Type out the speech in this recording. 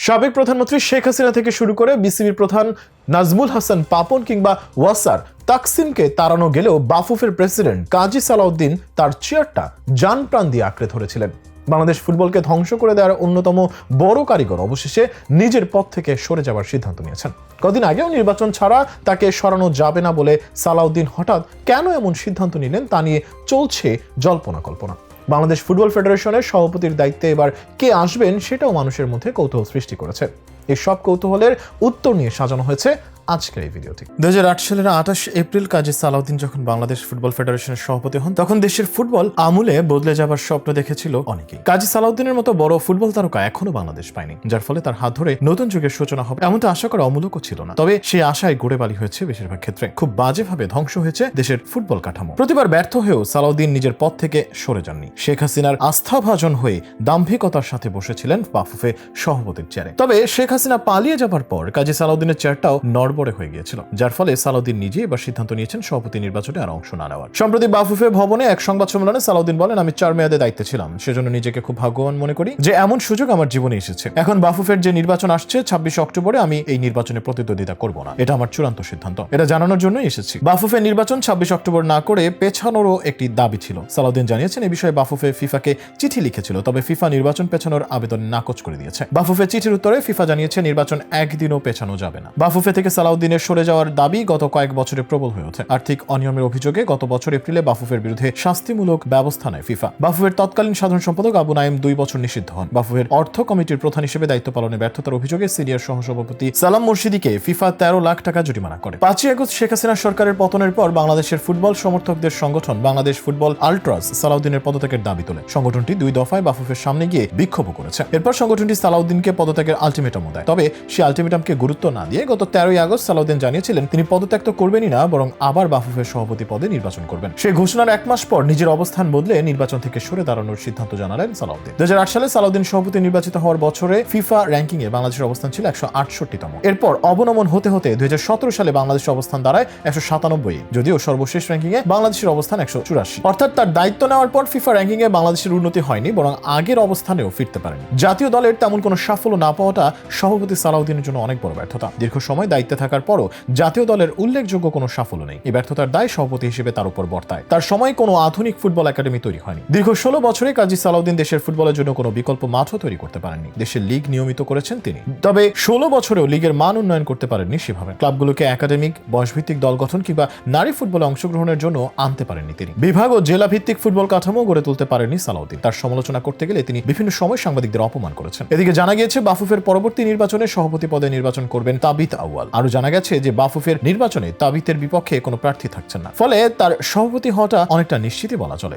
সাবেক প্রধানমন্ত্রী শেখ হাসিনা থেকে শুরু করে বিসিবির প্রধান নাজমুল হাসান পাপন কিংবা ওয়াসার তাকসিমকে তাড়ানো গেলেও বাফুফের প্রেসিডেন্ট কাজী সালাউদ্দিন তার চেয়ারটা জান প্রাণ দিয়ে আঁকড়ে ধরেছিলেন। বাংলাদেশ ফুটবলকে ধ্বংস করে দেওয়ার অন্যতম বড় কারিগর অবশেষে নিজের পদ থেকে সরে যাওয়ার সিদ্ধান্ত নিয়েছেন। কদিন আগেও নির্বাচন ছাড়া তাকে সরানো যাবে না বলে সালাউদ্দিন হঠাৎ কেন এমন সিদ্ধান্ত নিলেন তা নিয়ে চলছে জল্পনা কল্পনা। বাংলাদেশ ফুটবল ফেডারেশনের সভাপতির দায়িত্বে এবার কে আসবেন সেটাও মানুষের মধ্যে কৌতূহল সৃষ্টি করেছে। এই সব কৌতূহলের উত্তর নিয়ে সাজানো হয়েছে আজকের এই ভিডিওটি। 2008 সালের 28 এপ্রিল কাজী সালাউদ্দিন যখন বাংলাদেশ ফুটবল ফেডারেশনের সভাপতি হন তখন দেশের ফুটবল আমূলে বদলে যাবার স্বপ্ন দেখেছিল অনেকেই। কাজী সালাউদ্দিনের মতো বড় ফুটবল তারকা এখনো বাংলাদেশ পায়নি, যার ফলে তার হাত ধরে নতুন যুগের সূচনা হবে এমনটা আশা করা অমূলকও ছিল না। তবে সেই আশায় গড়ে বালি হয়েছে বেশিরভাগ ক্ষেত্রে খুব বাজেভাবে ধ্বংস হয়েছে দেশের ফুটবল কাঠামো। প্রতিবার ব্যর্থ হয়েও সালাউদ্দিন নিজের পদ থেকে সরে যাননি। শেখ হাসিনার আস্থাভাজন হয়ে দাম্ভিকতার সাথে বসেছিলেন বাফুফে সভাপতির চেয়ারে। তবে শেখ হাসিনা পালিয়ে যাবার পর কাজী সালাউদ্দিনের চেয়ারটাও নড়বড়ে হয়ে গিয়েছিল, যার ফলে সালাউদ্দিন নিজে এবার সিদ্ধান্ত নিয়েছেন সভাপতি নির্বাচনে আর অংশ না নেওয়ার। সম্প্রতি বাফুফে ভবনে এক সংবাদ সম্মেলনে সালাউদ্দিন বলেন, আমি 4 মেয়াদে দায়িত্বে ছিলাম, সেজন্য নিজেকে খুব ভাগ্যবান মনে করি যে এমন সুযোগ আমার জীবনে এসেছে। এখন বাফুফের যে নির্বাচন আসছে 26 অক্টোবরে, আমি এই নির্বাচনে প্রতিদ্বন্দ্বিতা করব না, এটা আমার চূড়ান্ত সিদ্ধান্ত। এটা জানানোর জন্যই এসেছি। বাফুফের নির্বাচন 26 অক্টোবর না করে পেছানোরও একটি দাবি ছিল। সালাউদ্দিন জানিয়েছেন এই বিষয়ে বাফুফে ফিফাকে চিঠি লিখেছিল, তবে ফিফা নির্বাচন পেছানোর আবেদন নাকচ করে দিয়েছে। বাফুফে চিঠির উত্তরে ফিফা জানিয়েছে নির্বাচন একদিনও পেছানো যাবে না। বাফুফে থেকে সালাউদ্দিনের সরে যাওয়ার দাবি গত কয়েক বছরে প্রবল হয়ে ওঠে। আর্থিক অনিয়মের অভিযোগে গত বছর এপ্রিলে বাফুফের বিরুদ্ধে শাস্তিমূলক ব্যবস্থা নেয় ফিফা। বাফুফের তৎকালীন সাধারণ সম্পাদক আবু নাইম 2 বছর নিষিদ্ধ হন। বাফুফের অর্থ কমিটির প্রধান হিসেবে দায়িত্ব পালনে ব্যর্থতার অভিযোগে সিনিয়র সহসভাপতি সালাম মুর্শিদিকে ফিফা 13 লাখ টাকা জরিমানা করে। 5 আগস্ট শেখ হাসিনা সরকারের পতনের পর বাংলাদেশের ফুটবল সমর্থকদের সংগঠন বাংলাদেশ ফুটবল আল্ট্রাস সালাউদ্দিনের পদত্যাগের দাবি তোলে। সংগঠনটি 2 দফায় বাফুফের সামনে গিয়ে বিক্ষোভ করেছে। এরপর সংগঠনটি সালাউদ্দিনকে পদত্যাগের আলটিমেটাম দেয়। তবে সেই আলটিমেটামকে গুরুত্ব না দিয়ে গত 13 আগস্ট সালাউদ্দিন জানিয়েছিলেন তিনি পদত্যাগ তো করবেনই না, বরং আবার বাফুফের সভাপতি পদে নির্বাচন করবেন। সেই ঘোষণার 1 মাস পর নিজের অবস্থান বদলে নির্বাচন থেকে সরে দাঁড়ানোর সিদ্ধান্ত জানালেন সালাউদ্দিন। 2008 সালে সালাউদ্দিন সভাপতি নির্বাচিত হওয়ার বছরে ফিফা র্যাঙ্কিং এ বাংলাদেশের অবস্থান ছিল 168তম। এরপর অবনমন হতে হতে 2017 সালে বাংলাদেশের অবস্থান দাঁড়ায় 197, যদিও সর্বশেষ র্যাঙ্কিং এ বাংলাদেশের অবস্থান 184। অর্থাৎ তার দায়িত্ব নেওয়ার পর ফিফা র্যাঙ্কিং এ বাংলাদেশের উন্নতি হয়নি, বরং আগের অবস্থানেও ফিরতে পারেনি। জাতীয় দলের তেমন কোনো সাফল্য না পাওয়াটা সভাপতি সালাউদ্দিনের জন্য অনেক বড় ব্যর্থতা। দীর্ঘ সময় দায়িত্বে থাকার পরও জাতীয় দলের উল্লেখযোগ্য কোনো সাফল্য নেই। এই ব্যর্থতার দায় সভাপতি হিসেবে তার উপর বর্তায়। তার সময় কোনো আধুনিক ফুটবল একাডেমি তৈরি হয়নি। দীর্ঘ 16 বছরে কাজী সালাউদ্দিন দেশের ফুটবলের জন্য কোনো বিকল্প মাঠও তৈরি করতে পারেননি। দেশের লিগ নিয়মিত করেছেন তিনি, তবে 16 বছরেও লিগের মান উন্নয়ন করতে পারেননি সেভাবে। ক্লাবগুলোকে একাডেমিক বয়সভিত্তিক দলগঠন কিংবা নারী ফুটবলে অংশগ্রহণের জন্য আনতে পারেননি তিনি। বিভাগ ও জেলা ভিত্তিক ফুটবল কাঠামো গড়ে তুলতে পারেননি সালাউদ্দিন। তার সমালোচনা করতে গেলে তিনি বিভিন্ন সময় সাংবাদিকদের অপমান করেছেন। এদিকে জানা গিয়েছে বাফুফের পরবর্তী নির্বাচনে সভাপতি পদে নির্বাচন করবেন তাবিত আউয়াল। আরো জানা গেছে যে বাফুফের নির্বাচনে তাবিতের বিপক্ষে কোনো প্রার্থী থাকছেন না, ফলে তার সভাপতি হওয়াটা অনেকটা নিশ্চিতই বলা চলে।